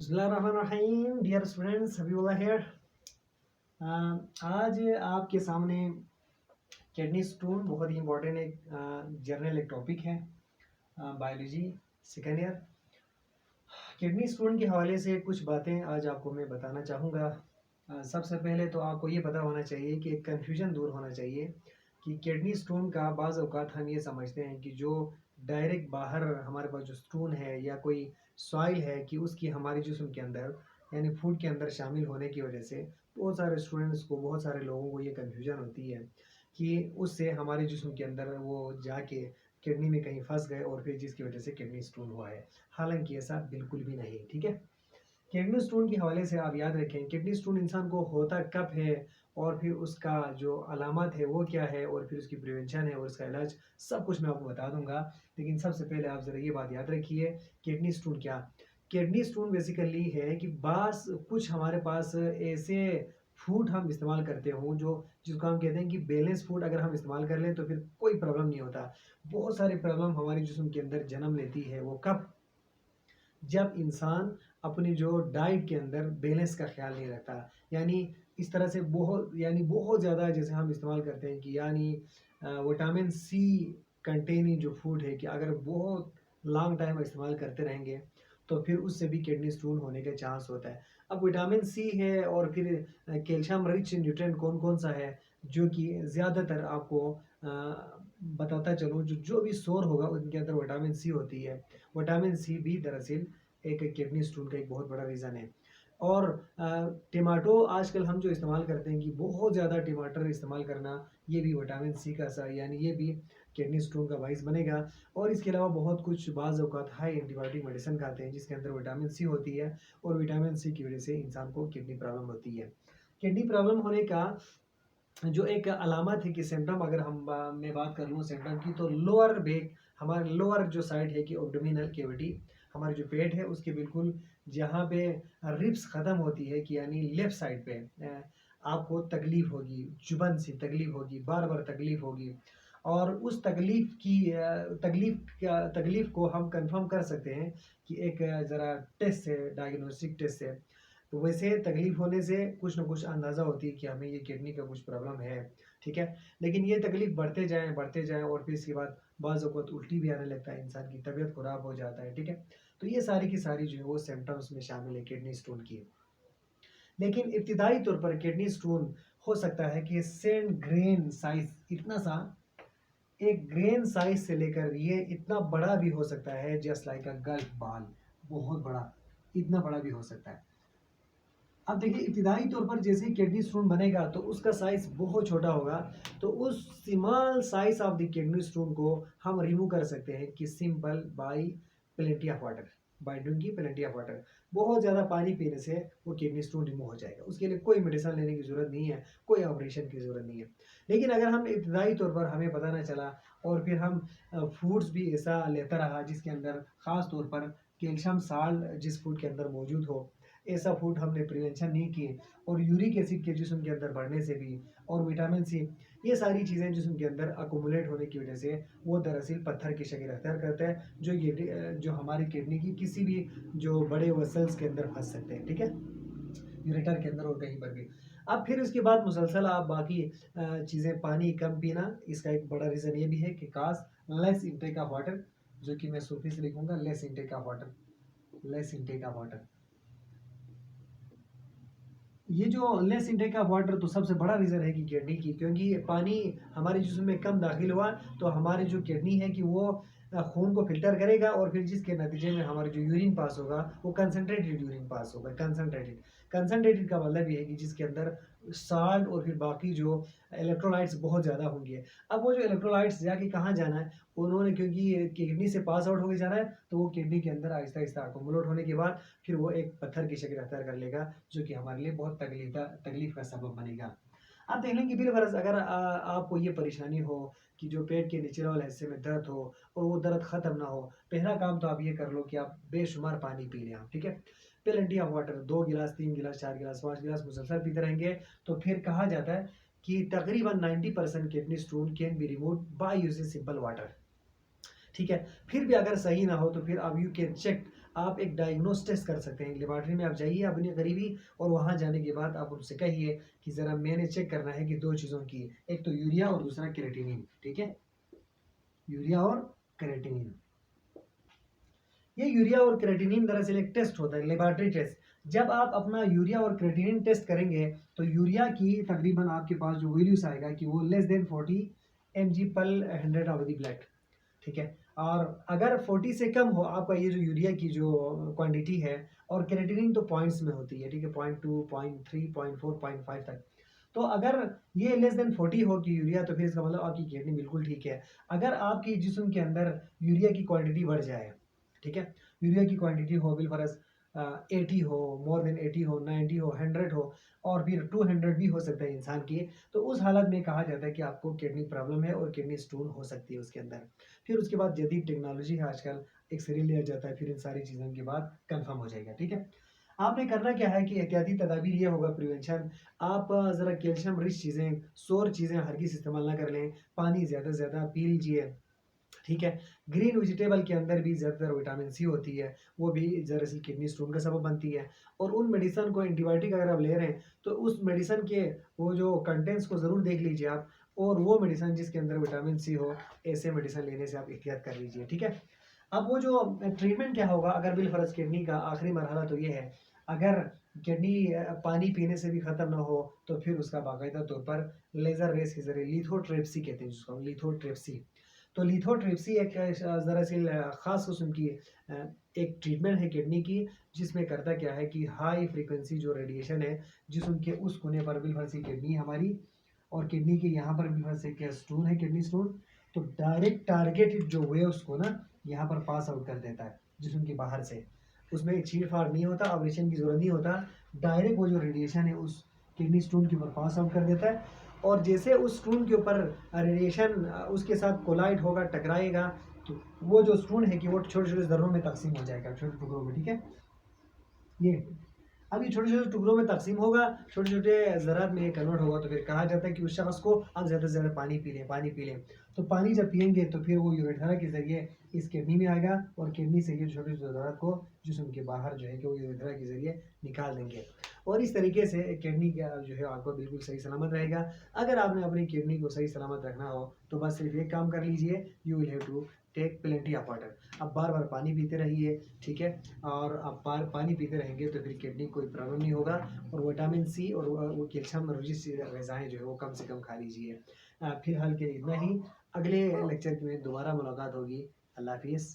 बिस्मिल्लाहिर्रहमानिर्रहीम dear students Habibullah here. आज आपके सामने किडनी स्टोन बहुत ही इंपॉर्टेंट एक जर्नल एक टॉपिक है biology second year. Kidney stone के हवाले से कुछ बातें आज आपको मैं बताना चाहूँगा। सबसे पहले तो आपको ये पता होना चाहिए कि एक कन्फ्यूजन दूर होना चाहिए कि किडनी स्टोन का बाज़ औक़ात हम ये समझते हैं कि जो डायरेक्ट बाहर हमारे पास जो स्टोन है या कोई सॉइल है कि उसकी हमारे जिस्म के अंदर यानी फूड के अंदर शामिल होने की वजह से बहुत सारे स्टूडेंट्स को बहुत सारे लोगों को ये कन्फ्यूजन होती है कि उससे हमारे जिस्म के अंदर वो जाके किडनी में कहीं फंस गए और फिर जिसकी वजह से किडनी स्टोन हुआ है। हालांकि ऐसा बिल्कुल भी नहीं, ठीक है। किडनी स्टोन के हवाले से आप याद रखें किडनी स्टोन इंसान को होता कब है और फिर उसका जो अलामत है वो क्या है और फिर उसकी प्रिवेंशन है और उसका इलाज सब कुछ मैं आपको बता दूंगा। लेकिन सबसे पहले आप ज़रा ये बात याद रखिए, किडनी स्टोन क्या। किडनी स्टोन बेसिकली है कि बास कुछ हमारे पास ऐसे फूड हम इस्तेमाल करते हों जो जिसको हम कहते हैं कि बैलेंस फूड अगर हम इस्तेमाल कर लें तो फिर कोई प्रॉब्लम नहीं होता। बहुत सारी प्रॉब्लम हमारे जिस्म के अंदर जन्म लेती है, वो कब? जब इंसान अपनी जो डाइट के अंदर बैलेंस का ख्याल नहीं रखता। यानी इस तरह से बहुत ज़्यादा जैसे हम इस्तेमाल करते हैं कि यानी विटामिन सी कंटेनिंग जो फूड है कि अगर बहुत लॉन्ग टाइम इस्तेमाल करते रहेंगे तो फिर उससे भी किडनी स्टोन होने का चांस होता है। अब विटामिन सी है और फिर कैल्शियम रिच न्यूट्रिएंट कौन कौन सा है जो कि ज़्यादातर आपको बताता चलूँ, जो जो भी सोर होगा उनके अंदर विटामिन सी होती है। विटामिन सी भी दरअसल एक किडनी स्टोन का एक बहुत बड़ा रीज़न है। और टमाटो आजकल हम जो इस्तेमाल करते हैं कि बहुत ज़्यादा टमाटर इस्तेमाल करना, ये भी विटामिन सी का असर यानी ये भी किडनी स्टोन का बाइस बनेगा। और इसके अलावा बहुत कुछ बाज़ औक़ात हाई एंटीबायोटिक मेडिसिन खाते हैं जिसके अंदर विटामिन सी होती है और विटामिन सी की वजह से इंसान को किडनी प्रॉब्लम होती है। किडनी प्रॉब्लम होने का जो एक अलामत है कि सिम्पटम अगर मैं बात कर लूँ सिम्पटम की, तो लोअर बैक हमारे लोअर जो साइड है कि एब्डोमिनल कैविटी, हमारे जो पेट है उसके बिल्कुल जहाँ पे रिब्स ख़त्म होती है कि यानी लेफ़्ट साइड पे आपको तकलीफ़ होगी, चुभन सी तकलीफ़ होगी, बार-बार तकलीफ़ होगी। और उस तकलीफ़ को हम कन्फर्म कर सकते हैं कि एक ज़रा टेस्ट से, डायग्नोस्टिक टेस्ट से। तो वैसे तकलीफ़ होने से कुछ न कुछ अंदाज़ा होती है कि हमें ये किडनी का कुछ प्रॉब्लम है, ठीक है? लेकिन ये तकलीफ़ बढ़ते जाएँ और फिर इसके बाद बाज़ औक़ात उल्टी भी आने लगता है, इंसान की तबीयत ख़राब हो जाता है, ठीक है? तो ये सारी की सारी जो है वो सिम्पटम्स में शामिल है किडनी स्टोन की। लेकिन इब्तिदाई तौर पर किडनी स्टोन हो सकता है कि सेंट ग्रेन साइज़ इतना सा, एक ग्रेन साइज़ से लेकर ये इतना बड़ा भी हो सकता है जस्ट लाइक अ गोल्फ बॉल, बहुत बड़ा, इतना बड़ा भी हो सकता है। अब देखिए इब्तिदाई तौर पर जैसे ही किडनी स्टोन बनेगा तो उसका साइज़ बहुत छोटा होगा, तो उस small size of the kidney stone को हम रिमूव कर सकते हैं कि simple by plenty of water, by doing plenty of water. बहुत ज़्यादा पानी पीने से वो किडनी स्टोन रिमूव हो जाएगा, उसके लिए कोई मेडिसिन लेने की ज़रूरत नहीं है, कोई ऑपरेशन की ज़रूरत नहीं है। लेकिन अगर हम इब्तिदाई तौर पर हमें पता ना चला और फिर हम फूड्स भी ऐसा लेता रहा जिसके अंदर ख़ास तौर पर कैल्शियम साल्ट जिस फूड के अंदर मौजूद हो, ऐसा फूड हमने प्रिवेंशन नहीं किए और यूरिक एसिड के जिस्म के अंदर बढ़ने से भी और विटामिन सी, ये सारी चीज़ें जिस्म के अंदर अकोमुलेट होने की वजह से वो दरअसल पत्थर की शक्ल अख्तियार करता है जो जो हमारी किडनी की किसी भी जो बड़े वेसल्स के अंदर फंस सकते हैं, ठीक है, यूरेटर के अंदर और कहीं पर भी। अब फिर उसके बाद मुसलसल आप बाकी चीज़ें पानी कम पीना, इसका एक बड़ा रीज़न ये भी है कि काश लेस इंटेक ऑफ वाटर, जो कि मैं सूफी से लिखूंगा less intake of water, less intake of water. ये जो लेस इंटेक ऑफ वाटर तो सबसे बड़ा रीज़न है कि किडनी की, क्योंकि पानी हमारे जिस्म में कम दाखिल हुआ तो हमारी जो किडनी है कि वो खून को फ़िल्टर करेगा और फिर जिसके नतीजे में हमारा जो यूरिन पास होगा वो कंसंट्रेटेड यूरिन पास होगा। कंसंट्रेटेड का मतलब ये है कि जिसके अंदर साल्ट और फिर बाकी जो इलेक्ट्रोलाइट्स बहुत ज़्यादा होंगे। अब वो जो इलेक्ट्रोलाइट्स जाके कहाँ जाना है, उन्होंने क्योंकि ये किडनी से पास आउट होके जाना है तो वो किडनी के अंदर आहिस्ता-आहिस्ता अकोमोलेट होने के बाद फिर वो एक पत्थर की शक्ल अख्तियार कर लेगा जो कि हमारे लिए बहुत तकलीफ का सबब बनेगा। आप देख लें कि बिलफ़र्ज़ अगर आपको ये परेशानी हो कि जो पेट के निचले वाले हिस्से में दर्द हो और वो दर्द ख़त्म ना हो, पहला काम तो आप ये कर लो कि आप बेशुमार पानी पी लें आप, ठीक है? प्लेंटी ऑफ वाटर 2 गिलास, 3 गिलास, 4 गिलास, 5 गिलास मुसलसल पीते रहेंगे तो फिर कहा जाता है कि तकरीबन 90% kidney stone can be removed by using simple water. ठीक है, फिर भी अगर सही ना हो तो फिर अब यू कैन चेक आप एक डायग्नोस टेस्ट कर सकते हैं। लेबॉरेटरी में आप जाइए अपनी करीबी, और वहाँ जाने के बाद आप उनसे कहिए कि ज़रा मैंने चेक करना है कि 2 चीज़ों की, एक तो यूरिया और दूसरा क्रिएटिनिन, ठीक है? यूरिया और क्रिएटिनिन। ये यूरिया और क्रिएटिनिन दरअसल एक टेस्ट होता है, लेबॉरेटरी टेस्ट। जब आप अपना यूरिया और क्रिएटिनिन टेस्ट करेंगे तो यूरिया की तकरीबन आपके पास जो वैल्यूज आएगा कि वो लेस देन 40 mg पर 100 ऑफ द ब्लड, ठीक है? और अगर 40 से कम हो आपका ये जो यूरिया की जो क्वांटिटी है, और क्रिएटिनिन तो पॉइंट्स में होती है, ठीक है? 0.2, 0.3, 0.4, 0.5 तक। तो अगर ये लेस देन 40 हो कि यूरिया, तो फिर इसका मतलब आपकी किडनी बिल्कुल ठीक है। अगर आपकी जिस्म के अंदर यूरिया की क्वांटिटी बढ़ जाए, ठीक है? यूरिया की क्वांटिटी हो बिलफरज 80 हो, मोर देन 80 हो, 90 हो, 100 हो, और फिर 200 भी हो सकता है इंसान की, तो उस हालत में कहा जाता है कि आपको किडनी प्रॉब्लम है और किडनी स्टोन हो सकती है उसके अंदर। फिर उसके बाद जदीद टेक्नोलॉजी है आजकल, एक्सरे लिया जाता है, फिर इन सारी चीज़ों के बाद कंफर्म हो जाएगा, ठीक है? आपने करना क्या है कि एहतियाती तदाबीर ये होगा, प्रिवेंशन। आप ज़रा कैल्शियम रिच चीज़ें, सोर चीज़ें हरगिज़ इस्तेमाल ना कर लें। पानी ज़्यादा से ज़्यादा पी लीजिए, ठीक है? ग्रीन वेजिटेबल के अंदर भी ज़्यादातर विटामिन सी होती है, वो भी दरअसल किडनी स्टोन का सबब बनती है। और उन मेडिसिन को, एंटीबायोटिक अगर आप ले रहे हैं, तो उस मेडिसिन के वो जो कंटेंट्स को ज़रूर देख लीजिए आप, और वो मेडिसिन जिसके अंदर विटामिन सी हो, ऐसे मेडिसिन लेने से आप एहतियात कर लीजिए, ठीक है? अब वो जो ट्रीटमेंट क्या होगा अगर बिलफर्ज किडनी का आखिरी मरहला तो ये है, अगर किडनी पानी पीने से भी ख़त्म ना हो, तो फिर उसका बाकायदा तौर पर लेज़र रेस के ज़रिए, लिथोट्रिप्सी कहते हैं जिसको, लिथोट्रिप्सी। तो लिथोट्रिप्सी एक दरअसल ख़ास किस्म की एक ट्रीटमेंट है किडनी की, जिसमें करता क्या है कि हाई फ्रीक्वेंसी जो रेडिएशन है, जिस्म के उस कोने पर बिलफर्ज किडनी है हमारी, और किडनी के यहाँ पर बिलफर्ज एक स्टोन है, किडनी स्टोन, तो डायरेक्ट टारगेटेड जो वेव्स को ना यहाँ पर पास आउट कर देता है जिस्म के बाहर से। उसमें चीड़-फाड़ नहीं होता, ऑपरेशन की ज़रूरत नहीं होता, डायरेक्ट वो जो रेडिएशन है उस किडनी स्टोन के ऊपर पास आउट कर देता है। और जैसे उस स्टोन के ऊपर रेडिएशन उसके साथ कोलाइड होगा, टकराएगा, तो वो जो स्टोन है कि वो छोटे-छोटे ज़र्रों में तक़सीम हो जाएगा, छोटे टुकड़ों में, ठीक है? ये अब ये छोटे-छोटे टुकड़ों में तक़सीम होगा, छोटे-छोटे ज़रात में ये कन्वर्ट होगा, तो फिर कहा जाता है कि उस शख़्स को आप ज़्यादा से ज़्यादा पानी पी लें, पानी पी लें। तो पानी जब पिएँगे तो फिर वो यूरेथ्रा के ज़रिए इस किडनी में आएगा, और किडनी से ये छोटे-छोटे ज़रात को जिस्म के बाहर जो है कि वो यूरेथ्रा के ज़रिए निकाल देंगे। और इस तरीके से किडनी का जो है आपको बिल्कुल सही सलामत रहेगा। अगर आपने अपनी किडनी को सही सलामत रखना हो, तो बस सिर्फ़ एक काम कर लीजिए, you will have to take plenty of water. अब बार-बार पानी पीते रहिए, ठीक है? और आप पानी पीते रहेंगे तो फिर किडनी कोई प्रॉब्लम नहीं होगा। और विटामिन सी और वो कैल्शियम रिच ग़िज़ाएँ जो है वो कम से कम खा लीजिए। फ़िलहाल के लिए इतना ही, अगले लेक्चर में दोबारा मुलाकात होगी। अल्लाह हाफ़िज़।